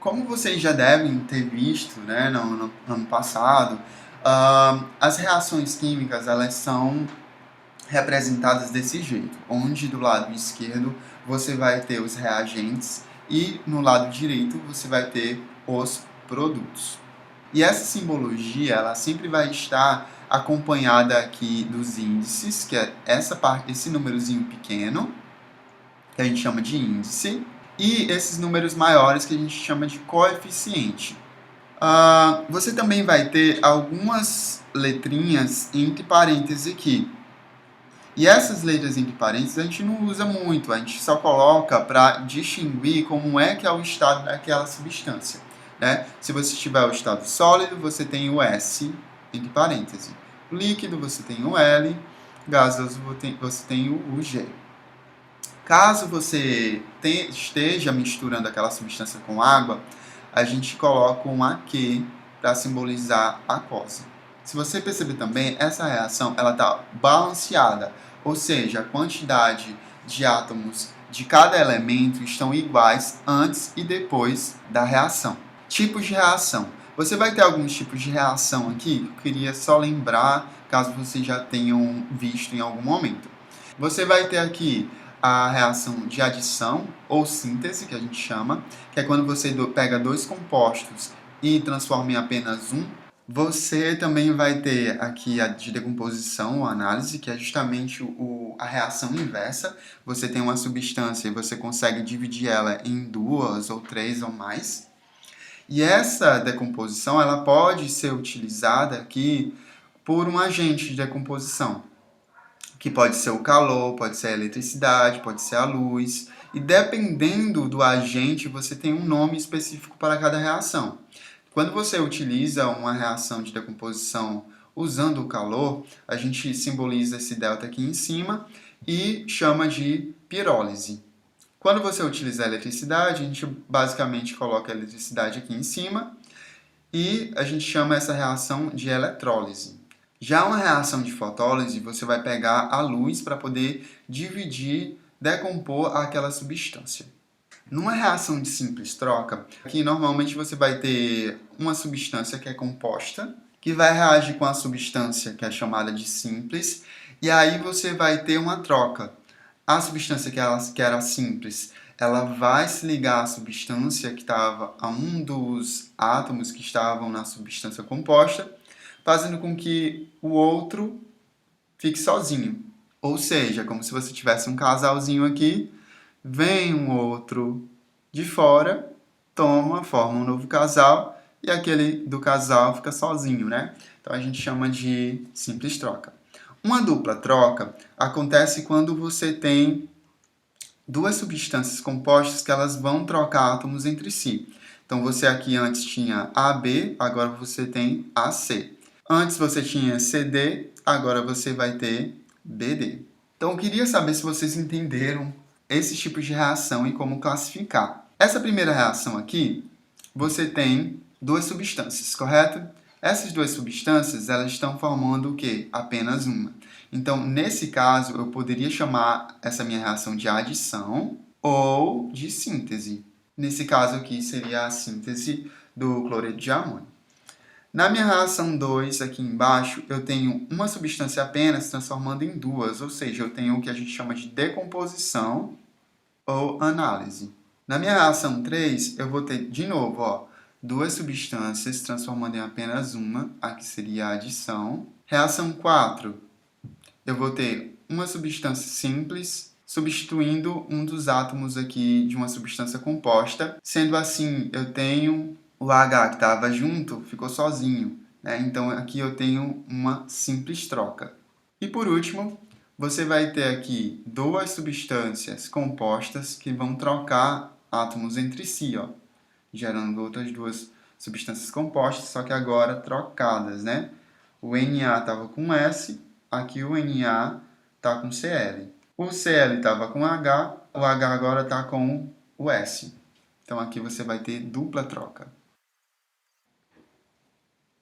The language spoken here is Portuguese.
Como vocês já devem ter visto, né, no ano passado, as reações químicas elas são representadas desse jeito, onde do lado esquerdo você vai ter os reagentes e no lado direito você vai ter os produtos. E essa simbologia ela sempre vai estar acompanhada aqui dos índices, que é essa parte, esse númerozinho pequeno, que a gente chama de índice, e esses números maiores que a gente chama de coeficiente. Você também vai ter algumas letrinhas entre parênteses aqui. E essas letras entre parênteses a gente não usa muito, a gente só coloca para distinguir como é que é o estado daquela substância. Né? Se você tiver o estado sólido, você tem o S entre parênteses. Líquido, você tem o L. Gasoso, você tem o G. Caso você esteja misturando aquela substância com água, a gente coloca um AQ para simbolizar aquosa. Se você perceber também, essa reação está balanceada, ou seja, a quantidade de átomos de cada elemento estão iguais antes e depois da reação. Tipos de reação. Você vai ter alguns tipos de reação aqui, eu queria só lembrar, caso vocês já tenham visto em algum momento. Você vai ter aqui a reação de adição ou síntese, que a gente chama, que é quando você pega dois compostos e transforma em apenas um. Você também vai ter aqui a de decomposição ou análise, que é justamente a reação inversa. Você tem uma substância e você consegue dividir ela em duas ou três ou mais. E essa decomposição ela pode ser utilizada aqui por um agente de decomposição, que pode ser o calor, pode ser a eletricidade, pode ser a luz. E dependendo do agente, você tem um nome específico para cada reação. Quando você utiliza uma reação de decomposição usando o calor, a gente simboliza esse delta aqui em cima e chama de pirólise. Quando você utiliza a eletricidade, a gente basicamente coloca a eletricidade aqui em cima e a gente chama essa reação de eletrólise. Já uma reação de fotólise, você vai pegar a luz para poder dividir, decompor aquela substância. Numa reação de simples troca, aqui normalmente você vai ter uma substância que é composta, que vai reagir com a substância que é chamada de simples, e aí você vai ter uma troca. A substância que era simples, ela vai se ligar à substância que estava a um dos átomos que estavam na substância composta, fazendo com que o outro fique sozinho. Ou seja, como se você tivesse um casalzinho aqui, vem um outro de fora, forma um novo casal, e aquele do casal fica sozinho, né? Então a gente chama de simples troca. Uma dupla troca acontece quando você tem duas substâncias compostas que elas vão trocar átomos entre si. Então você aqui antes tinha AB, agora você tem AC. Antes você tinha CD, agora você vai ter BD. Então eu queria saber se vocês entenderam esses tipos de reação e como classificar. Essa primeira reação aqui, você tem duas substâncias, correto? Essas duas substâncias, elas estão formando o quê? Apenas uma. Então, nesse caso, eu poderia chamar essa minha reação de adição ou de síntese. Nesse caso aqui, seria a síntese do cloreto de amônio. Na minha reação 2, aqui embaixo, eu tenho uma substância apenas transformando em duas, ou seja, eu tenho o que a gente chama de decomposição ou análise. Na minha reação 3, eu vou ter, de novo, duas substâncias transformando em apenas uma, aqui seria a adição. Reação 4, eu vou ter uma substância simples substituindo um dos átomos aqui de uma substância composta. Sendo assim, eu tenho o H que estava junto, ficou sozinho, né? Então aqui eu tenho uma simples troca. E por último, você vai ter aqui duas substâncias compostas que vão trocar átomos entre si, gerando outras duas substâncias compostas, só que agora trocadas, né? O Na estava com S, aqui o Na está com Cl. O Cl estava com H, o H agora está com o S. Então aqui você vai ter dupla troca.